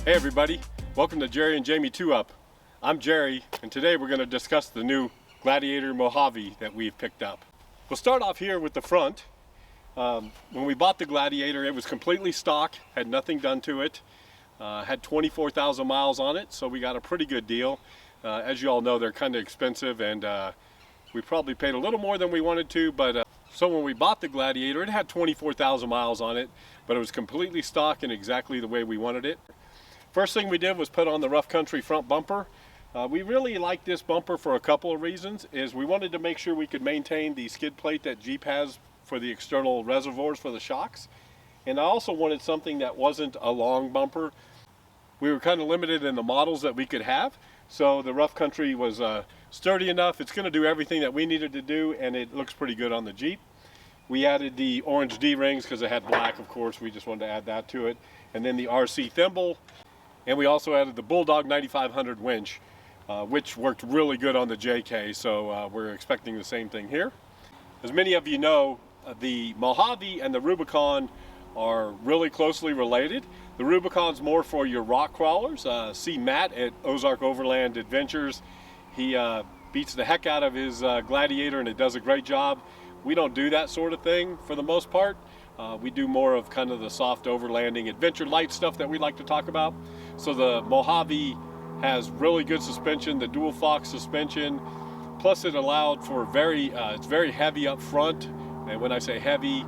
Hey everybody, welcome to Jerry and Jamie 2-Up. I'm Jerry, and today we're going to discuss the new Gladiator Mojave that we've picked up. We'll start off here with the front. When we bought the Gladiator, it was completely stock, had nothing done to it, had 24,000 miles on it, so we got a pretty good deal. As you all know, they're kind of expensive, and we probably paid a little more than we wanted to, but so when we bought the Gladiator, it had 24,000 miles on it, but it was completely stock and exactly the way we wanted it. First thing we did was put on the rough country front bumper. We really like this bumper for a couple of reasons. We wanted to make sure we could maintain the skid plate that Jeep has for the external reservoirs for the shocks. And I also wanted something that wasn't a long bumper. We were kind of limited in the models that we could have. So the rough country was sturdy enough. It's going to do everything that we needed to do, and it looks pretty good on the Jeep. We added the orange D-rings because it had black, of course. We just wanted to add that to it. And then the RC thimble. And we also added the Bulldog 9500 winch, which worked really good on the JK, so we're expecting the same thing here. As many of you know, the Mojave and the Rubicon are really closely related. The Rubicon's more for your rock crawlers. See Matt at Ozark Overland Adventures. He beats the heck out of his Gladiator, and it does a great job. We don't do that sort of thing for the most part. We do more of kind of the soft overlanding adventure light stuff that we like to talk about. So the Mojave has really good suspension, the dual Fox suspension, plus it allowed for it's very heavy up front. And when I say heavy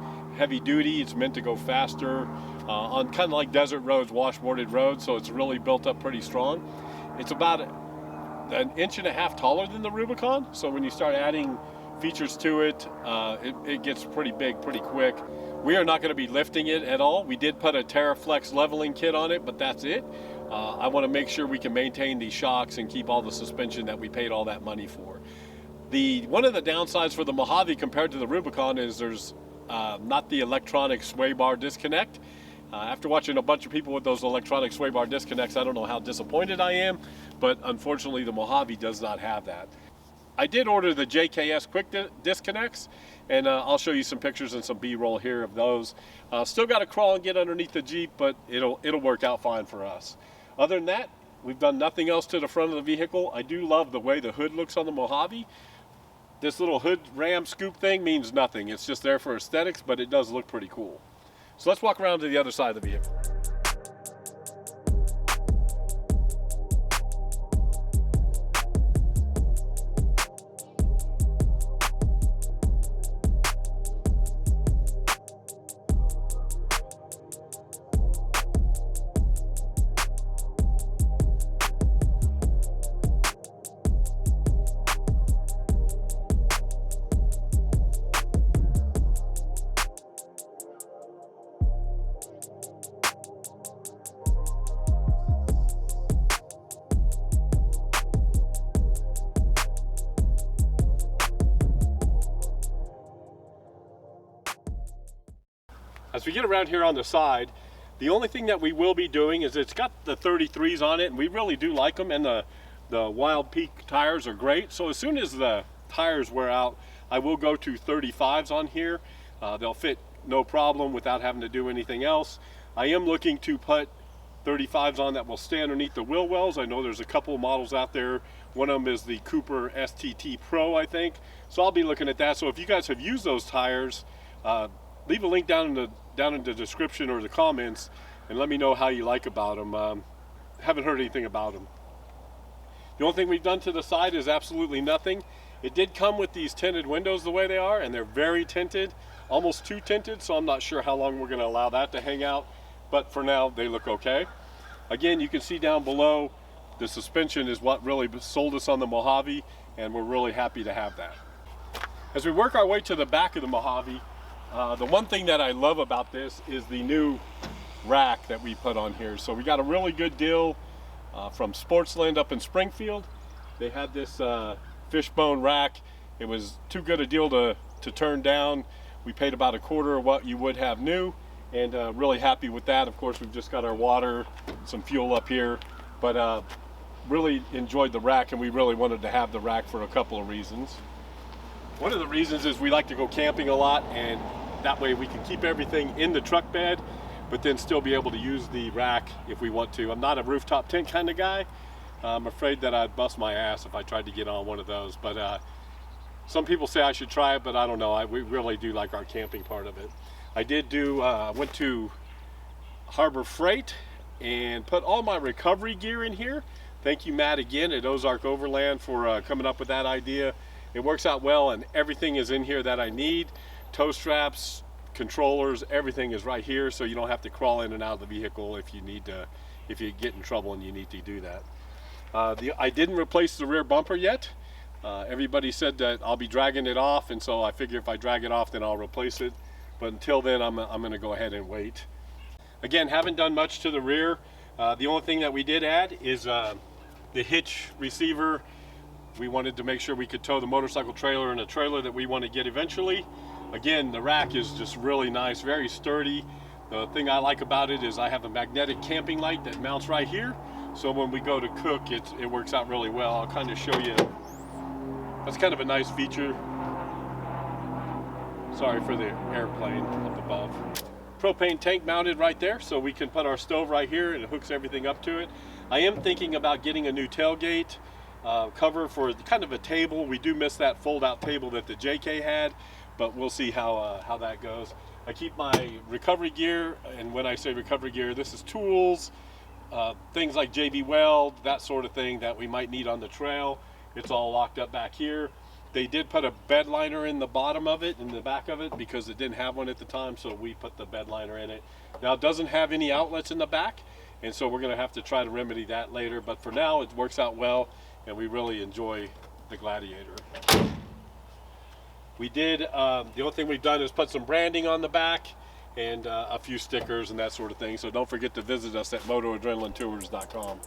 duty, it's meant to go faster on kind of like desert roads, washboarded roads. So it's really built up pretty strong. It's about an inch and a half taller than the Rubicon. So when you start adding features to it, it gets pretty big pretty quick. We are not going to be lifting it at all. We did put a TerraFlex leveling kit on it, but that's it. I want to make sure we can maintain these shocks and keep all the suspension that we paid all that money for. One of the downsides for the Mojave compared to the Rubicon is there's not the electronic sway bar disconnect. After watching a bunch of people with those electronic sway bar disconnects, I don't know how disappointed I am, but unfortunately the Mojave does not have that. I did order the JKS quick disconnects, and I'll show you some pictures and some B-roll here of those. Still got to crawl and get underneath the Jeep, but it'll work out fine for us. Other than that, we've done nothing else to the front of the vehicle. I do love the way the hood looks on the Mojave. This little hood ram scoop thing means nothing. It's just there for aesthetics, but it does look pretty cool. So let's walk around to the other side of the vehicle. As we get around here on the side, the only thing that we will be doing is it's got the 33s on it, and we really do like them, and the Wild Peak tires are great. So as soon as the tires wear out, I will go to 35s on here. They'll fit no problem without having to do anything else. I am looking to put 35s on that will stay underneath the wheel wells. I know there's a couple of models out there. One of them is the Cooper STT Pro, I think. So I'll be looking at that. So if you guys have used those tires, leave a link down in the description or the comments and let me know how you like about them. Haven't heard anything about them. The only thing we've done to the side is absolutely nothing. It did come with these tinted windows the way they are, and they're very tinted, almost too tinted, so I'm not sure how long we're going to allow that to hang out, but for now they look okay. Again, you can see down below the suspension is what really sold us on the Mojave, and we're really happy to have that. As we work our way to the back of the Mojave, the one thing that I love about this is the new rack that we put on here. So we got a really good deal from Sportsland up in Springfield. They had this fishbone rack. It was too good a deal to turn down. We paid about a quarter of what you would have new, and really happy with that. Of course, we've just got our water, some fuel up here, but really enjoyed the rack, and we really wanted to have the rack for a couple of reasons. One of the reasons is we like to go camping a lot, and that way we can keep everything in the truck bed. but then still be able to use the rack if we want to. I'm not a rooftop tent kind of guy. I'm afraid that I'd bust my ass if I tried to get on one of those, but some people say I should try it, but I don't know. We really do like our camping part of it. I did do, went to Harbor Freight and put all my recovery gear in here. Thank you, Matt, again at Ozark Overland for coming up with that idea. It works out well, and everything is in here that I need. Toe straps, controllers, everything is right here, so you don't have to crawl in and out of the vehicle if you need to, if you get in trouble and you need to do that. I didn't replace the rear bumper yet. Everybody said that I'll be dragging it off, and so I figure if I drag it off, then I'll replace it. But until then, I'm going to go ahead and wait. Again, haven't done much to the rear. The only thing that we did add is the hitch receiver. We wanted to make sure we could tow the motorcycle trailer and a trailer that we want to get eventually. Again, the rack is just really nice, very sturdy. The thing I like about it is I have a magnetic camping light that mounts right here. So when we go to cook, it works out really well. I'll kind of show you. That's kind of a nice feature. Sorry for the airplane up above. Propane tank mounted right there, so we can put our stove right here and it hooks everything up to it. I am thinking about getting a new tailgate cover for kind of a table. We do miss that fold-out table that the JK had, but we'll see how that goes. I keep my recovery gear, and when I say recovery gear, this is tools, things like JB Weld, that sort of thing that we might need on the trail. It's all locked up back here. They did put a bed liner in the bottom of it, in the back of it, because it didn't have one at the time, so we put the bed liner in it. Now it doesn't have any outlets in the back, and so we're going to have to try to remedy that later, but for now it works out well, and we really enjoy the Gladiator. We did, the only thing we've done is put some branding on the back and a few stickers and that sort of thing, so don't forget to visit us at motoadrenalinetours.com.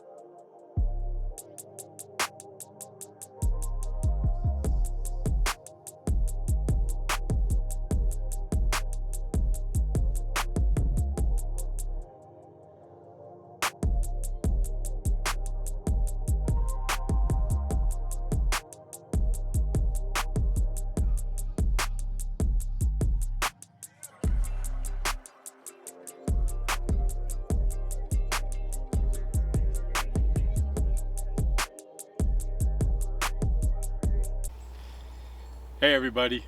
Hey everybody.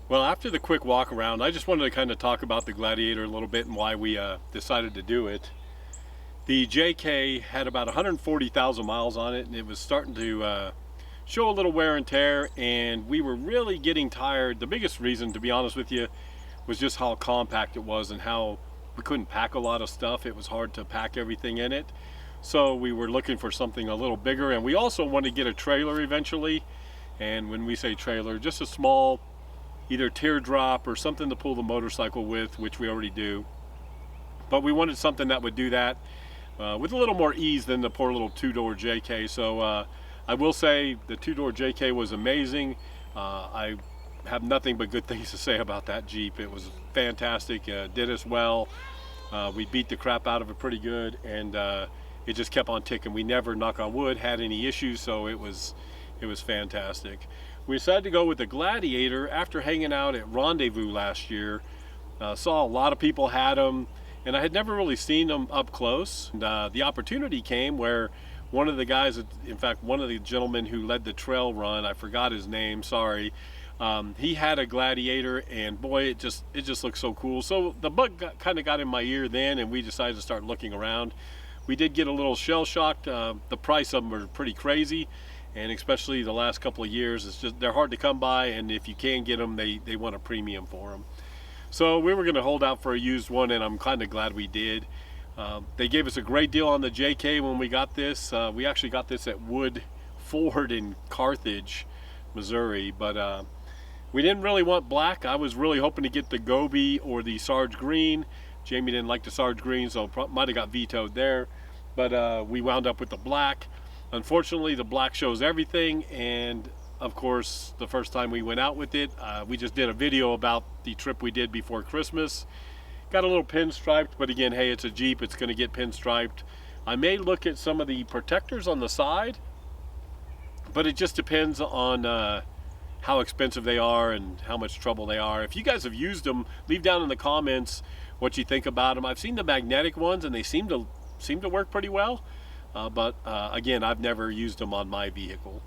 Well, after the quick walk around, I just wanted to kind of talk about the Gladiator a little bit and why we decided to do it. The JK had about 140,000 miles on it, and it was starting to show a little wear and tear, and we were really getting tired. The biggest reason, to be honest with you, was just how compact it was and how we couldn't pack a lot of stuff. It was hard to pack everything in it. So we were looking for something a little bigger, and we also wanted to get a trailer eventually. And when we say trailer, just a small, either teardrop or something to pull the motorcycle with, which we already do. But we wanted something that would do that with a little more ease than the poor little two-door JK. So I will say the two-door JK was amazing. I have nothing but good things to say about that Jeep. It was fantastic, did us well. We beat the crap out of it pretty good, and it just kept on ticking. We never, knock on wood, had any issues, so it was fantastic. We decided to go with the Gladiator after hanging out at Rendezvous last year. Saw a lot of people had them, and I had never really seen them up close. And, the opportunity came where one of the guys, in fact one of the gentlemen who led the trail run, I forgot his name, sorry, he had a Gladiator, and boy, it just looked so cool. So the bug kind of got in my ear then, and we decided to start looking around. We did get a little shell-shocked. The price of them are pretty crazy, and especially the last couple of years, it's just, they're hard to come by, and if you can get them, they want a premium for them. So we were going to hold out for a used one, and I'm kind of glad we did. They gave us a great deal on the JK when we got this. We actually got this at Wood Ford in Carthage, Missouri, but we didn't really want black. I was really hoping to get the Gobi or the Sarge Green. Jamie didn't like the Sarge Green, so might have got vetoed there, but we wound up with the black. Unfortunately, the black shows everything, and of course, the first time we went out with it, we just did a video about the trip we did before Christmas. Got a little pinstriped, but again, hey, it's a Jeep, it's going to get pinstriped. I may look at some of the protectors on the side, but it just depends on how expensive they are and how much trouble they are. If you guys have used them, leave down in the comments what you think about them. I've seen the magnetic ones and they seem to work pretty well, but again, I've never used them on my vehicle.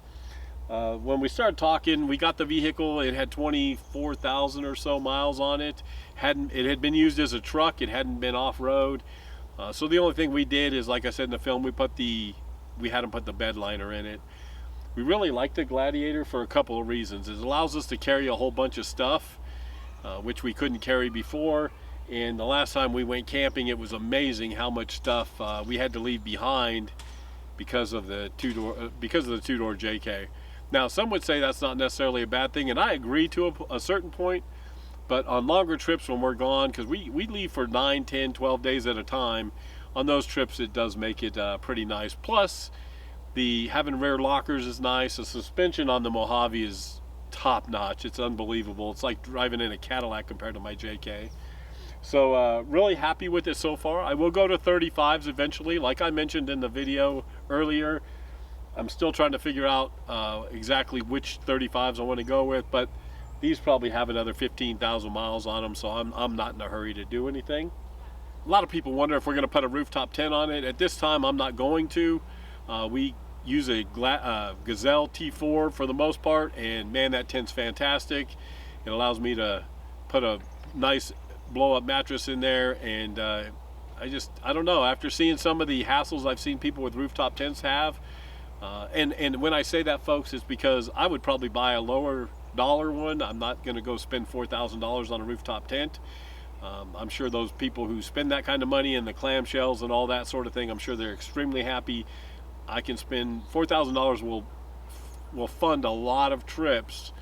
When we started talking, we got the vehicle. It had 24,000 or so miles on it. It had been used as a truck. It hadn't been off-road. So the only thing we did is, like I said in the film, we had them put the bed liner in it. We really like the Gladiator for a couple of reasons. It allows us to carry a whole bunch of stuff, which we couldn't carry before. And the last time we went camping, it was amazing how much stuff we had to leave behind because of the two-door JK. Now, some would say that's not necessarily a bad thing, and I agree to a certain point, but on longer trips when we're gone, because we leave for 9, 10, 12 days at a time, on those trips it does make it pretty nice. Plus, having rear lockers is nice. The suspension on the Mojave is top-notch. It's unbelievable. It's like driving in a Cadillac compared to my JK. So really happy with it so far. I will go to 35s eventually. Like I mentioned in the video earlier, I'm still trying to figure out exactly which 35s I want to go with, but these probably have another 15,000 miles on them, so I'm not in a hurry to do anything. A lot of people wonder if we're going to put a rooftop tent on it. At this time, I'm not going to. We use a Gazelle T4 for the most part, and man, that tent's fantastic. It allows me to put a nice blow-up mattress in there, and I don't know, after seeing some of the hassles I've seen people with rooftop tents have, and when I say that, folks, it's because I would probably buy a lower dollar one. I'm not going to go spend $4,000 on a rooftop tent. I'm sure those people who spend that kind of money in the clamshells and all that sort of thing, I'm sure they're extremely happy. I can spend $4,000 will fund a lot of trips,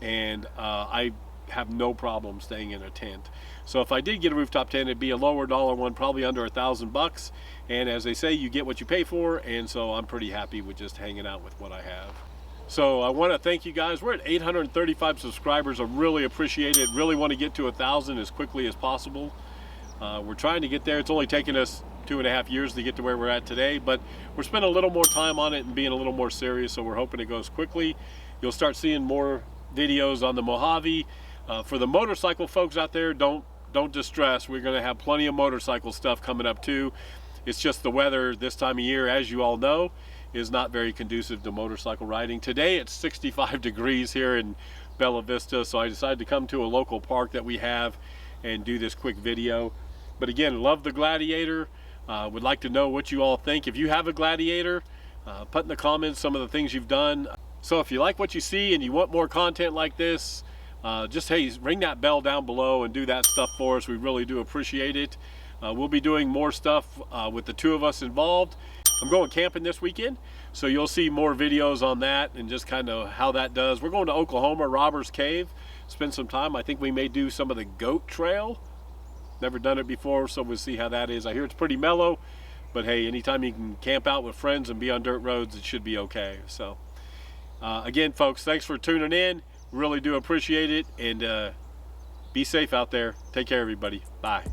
and I have no problem staying in a tent. So if I did get a rooftop tent, it'd be a lower dollar one, probably under $1,000. And as they say, you get what you pay for, and so I'm pretty happy with just hanging out with what I have. So I want to thank you guys. We're at 835 subscribers. I really appreciate it. Really want to get to 1,000 as quickly as possible. We're trying to get there. It's only taken us 2.5 years to get to where we're at today, but we're spending a little more time on it and being a little more serious, so we're hoping it goes quickly. You'll start seeing more videos on the Mojave. For the motorcycle folks out there, don't distress. We're going to have plenty of motorcycle stuff coming up too. It's just the weather this time of year, as you all know, is not very conducive to motorcycle riding. Today it's 65 degrees here in Bella Vista, so I decided to come to a local park that we have and do this quick video. But again, love the Gladiator. Would like to know what you all think. If you have a Gladiator, put in the comments some of the things you've done. So if you like what you see and you want more content like this, just ring that bell down below and do that stuff for us. We really do appreciate it. We'll be doing more stuff with the two of us involved. I'm going camping this weekend, so you'll see more videos on that and just kind of how that does. We're going to Oklahoma, Robbers Cave, spend some time. I think we may do some of the goat trail. Never done it before, so we'll see how that is. I hear it's pretty mellow, but hey, anytime you can camp out with friends and be on dirt roads, it should be okay. So again, folks, thanks for tuning in. Really do appreciate it, and be safe out there. Take care, everybody. Bye.